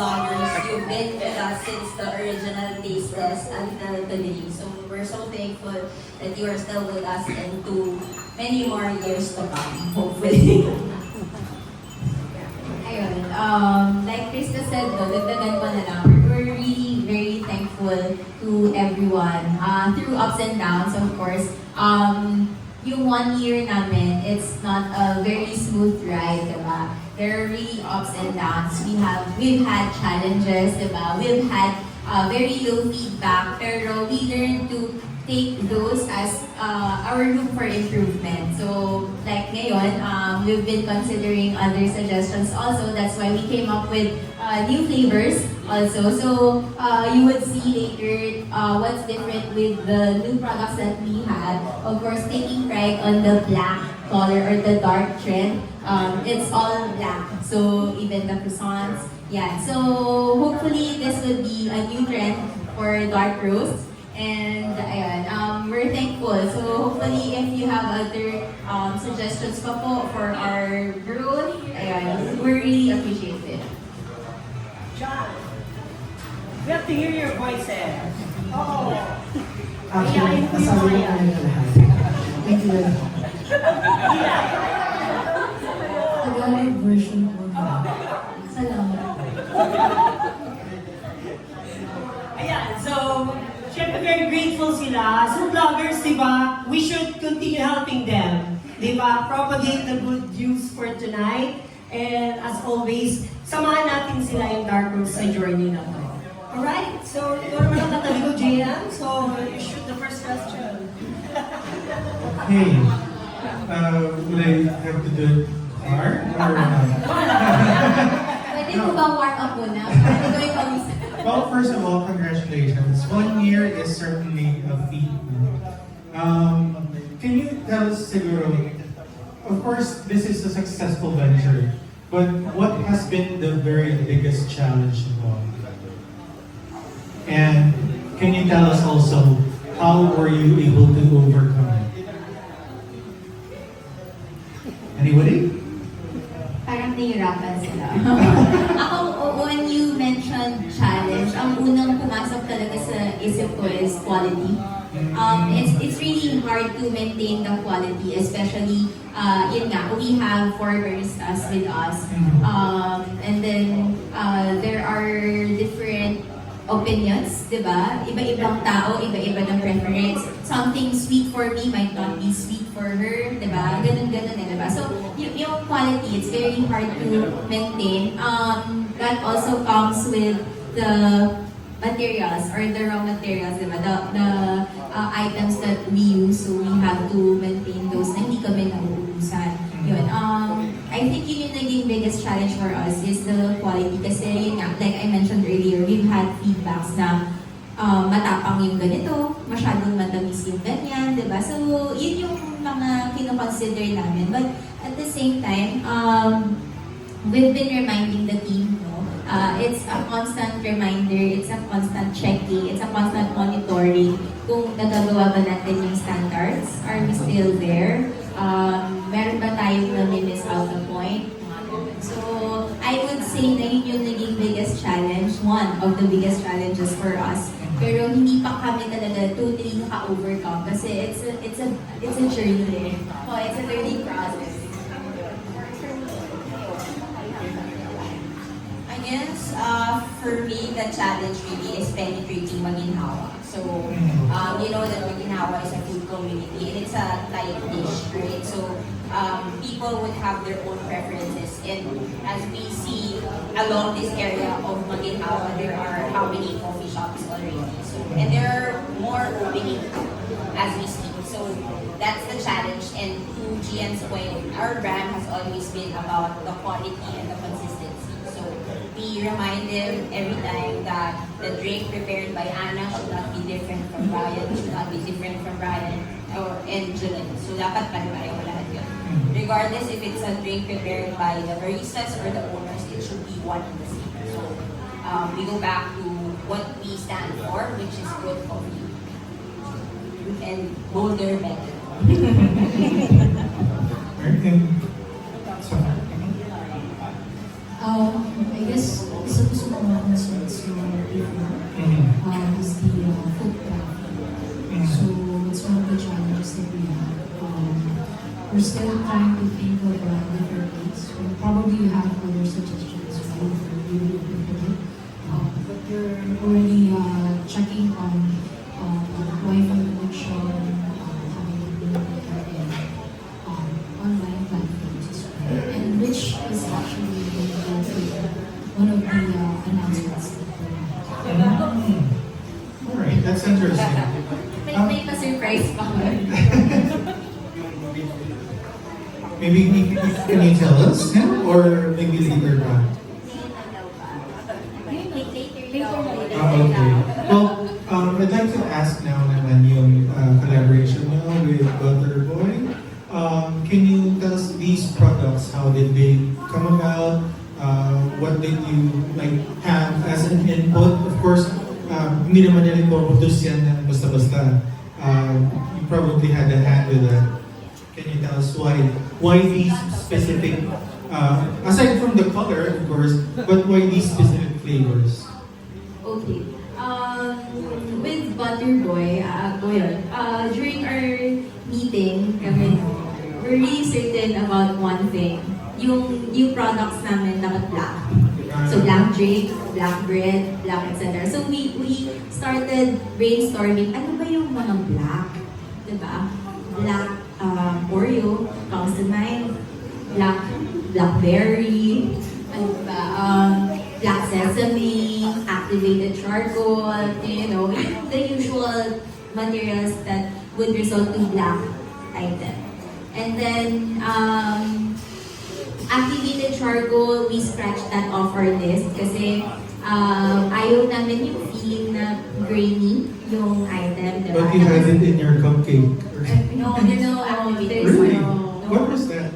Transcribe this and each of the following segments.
vloggers. You've been with us since the original taste test until today. So we're so thankful that you are still with us and to many more years to come, hopefully. Ayun, like Krista said, no, dagdagan ko na lang, we're really very thankful to everyone. Through ups and downs, of course. Yung 1 year namin, it's not a very smooth ride, diba? There are really ups and downs. We've had challenges, diba? We've had very low feedback, pero we learned to take those as our room for improvement. So, like ngayon, we've been considering other suggestions also. That's why we came up with new flavors also. So, you would see later what's different with the new products that we had. Of course, taking pride on the black color or the dark trend. It's all black. So, even the croissants. Yeah. So, hopefully, this would be a new trend for dark roast. And ayun, we're thankful. So hopefully if you have other suggestions pa po for our growth, ayun, we really appreciate it. John, we have to hear your voices. Oh. Actually, nasabi ko na yung lahat. Thank you very much. Tagalog version ko na. Salamat. Ayan, so, syempre very grateful sila. So vloggers, di ba, we should continue helping them. Di ba, propagate the good news for tonight. And as always, samahan natin sila yung Dark Roast sa journey na to. Alright, so ito naman ang katabi ko, Jayan. So, you shoot the first question. Hey, would I have to do it hard or Pwede ko ba warm up muna? Pwede ko yung pag-isip. Well, first of all, congratulations. 1 year is certainly a feat. Can you tell us, siguro, of course, this is a successful venture, but what has been the very biggest challenge involved? And can you tell us also, how were you able to overcome it? Anybody? Parang nahihirapan sila. Ako, when you mentioned challenge, ang unang pumasok talaga sa isip ko is quality. It's really hard to maintain the quality, especially, yun nga, we have 4 baristas with us. And then, there are different opinions, di ba? Iba-ibang tao, iba-iba ng preference. Something sweet for me might not be sweet for her, di ba? Ganun-ganun di ba? So, yung quality, it's very hard to maintain. That also comes with the materials or the raw materials, di ba? The items that we use, so we have to maintain those na hindi kami nauubusan. Yun. I think yun yung naging biggest challenge for us is the quality kasi yun nga, like I mentioned earlier, we've had feedbacks na matapang yung ganito, masyadong matamis yung ganyan, di ba? So, yun yung mga kinoconsider namin. But at the same time, we've been reminding the team, no? It's a constant reminder, it's a constant checking, it's a constant monitoring kung nagagawa ba natin yung standards, are we still there? Meron ba tayong na-miss out the point? So, I would say na yun yung naging biggest challenge, one of the biggest challenges for us. Pero hindi pa kami talaga totally naka-overcome kasi it's a journey. Oh, it's a learning process. I guess, for me, the challenge really is penetrating Maginhawa. So, you know that Maginhawa is a food community and it's a Thai dish, right? So, people would have their own preferences. And as we see along this area of Maginhawa, there are how many coffee shops already. So, and there are more opening as we speak. So, that's the challenge. And to Gian's point, our brand has always been about the quality and the consistency. We remind them every time that the drink prepared by Anna should not be different from Brian, should not be different from Brian and Julian. So dapat pare-pareho lahat yun. Regardless if it's a drink prepared by the baristas or the owners, it should be one and the same. So we go back to what we stand for, which is good coffee. And bolder better. Alright, so, I guess isa gusto ko mga concerns yung before is the foot traffic. So it's one of the challenges that we have. We're still trying to think of different ways. Probably you have other suggestions for you to implement. But we're already checking on Wi-Fi connection, having online platforms as well, and which is actually one of the announcements that we're having. Alright, that's interesting. May pa-surprise pa ko. Maybe can you tell us now or maybe later on? Okay. Well, I'd like to ask now naman yung collaboration nyo with Butterboy. Can you tell us these products, how did they come about? What did you like have as an input? Of course, hindi naman nila ipoproduce yan ng basta-basta. You probably had a hand with that. Can you tell us why these specific, aside from the color, of course, but why these specific flavors? Okay. With Butterboy, during our meeting, we're really certain about one thing. Yung new products namin dapat black. So black drink, black bread, black etc. So we started brainstorming, ano ba yung mga black? Diba? Black Oreo comes to mind. Blackberry. Ano ba? Black sesame, activated charcoal, the usual materials that would result to black item. And then, activated charcoal, we scratched that off our list kasi ayaw namin yung feeling na grainy yung item. Diba? But you had it in your cupcake. No, there's Really? no. What was that?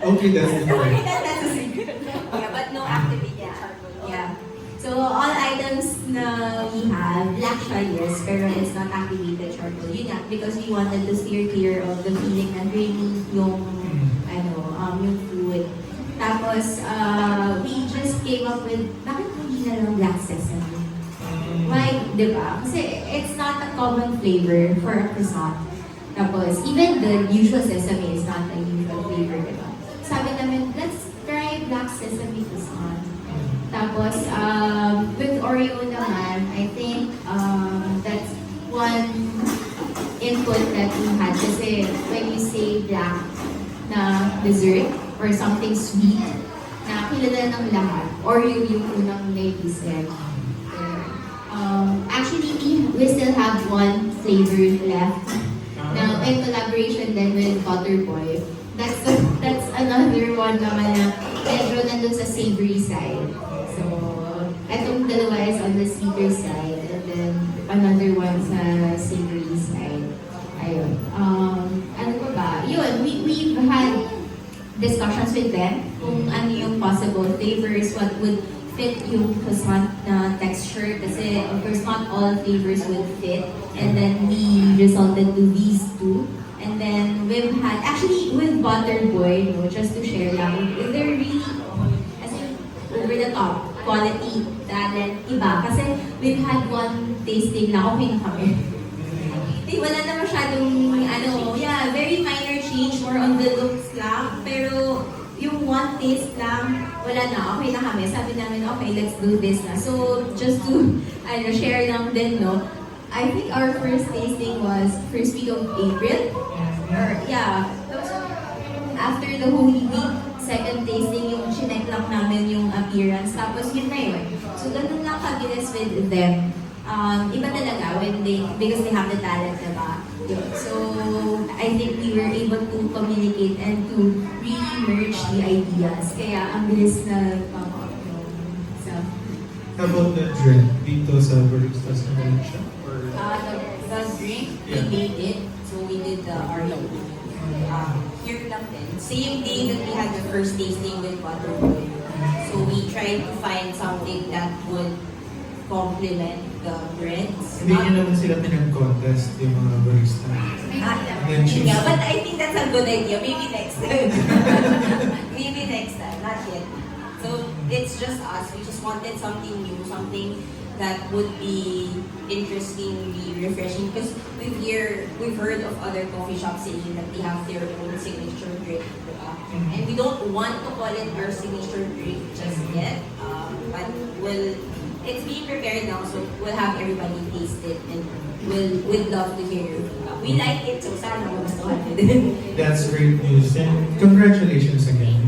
Okay, that's different. That's a secret. Yeah, but no activated charcoal. Yeah. So all items na we have, black siya, yes, pero it's not activated charcoal. Yun nga, because we wanted to steer clear of the feeling na grainy yung, yung food. Tapos, we just came up with, bakit hindi na lang black sesame? Why, di ba? Kasi it's not a common flavor for a croissant. Tapos, even the usual sesame is not a usual flavor, di ba? Sabi namin, let's try black sesame croissant. Tapos, with Oreo naman, I think that's one input that we had. Kasi when you say black na dessert or something sweet, na kilala ng lahat, Oreo yung unang naisip. Actually, we still have one flavor left. Now, in collaboration then with Butterboy, that's another one naman na medyo nandun sa savory side. So, etong dalawa is on the sweeter side, and then another one sa savory side. Ayun. Ano pa ba? Yun, we've had discussions with them kung ano yung possible flavors, what would fit yung croissant na texture kasi of course not all flavors would fit, and then we resulted to these two. And then we've had, actually with Butterboy, just to share lang, they're really, as in, over the top, quality, talent, iba. Kasi we've had one tasting na okay na kami. Wala na masyadong, very minor change, more on the looks lang, pero yung one taste lang, wala na, okay na kami. Sabi namin, okay, let's do this na. So, just to share lang din, no? I think our first tasting was first week of April. Tapos, after the Holy Week, second tasting, yung chinek lang namin yung appearance. Tapos, yun na yun. So, ganun lang kabilis with them. Iba talaga because they have the talent, diba? So, I think we were able to communicate and to really merge the ideas. Kaya, ang bilis na So, How about the drink dito sa Baristas Convention? The drink, we made it. So we did the Oreo. Here lang din. Same day that we had the first tasting with Butterboy. So we tried to find something that would complement the breads. Hindi niyo naman sila pinag-contest yung mga barista. then choose. Yeah, but I think that's a good idea. Maybe next time. Maybe next time, not yet. So it's just us. We just wanted something new, something that would be interestingly refreshing because we've heard of other coffee shops saying that they have their own signature drink, and we don't want to call it our signature drink just yet. But it's being prepared now, so we'll have everybody taste it, and we'd love to hear your feedback. We like it, so sana magustuhan nyo din. That's great news and congratulations again.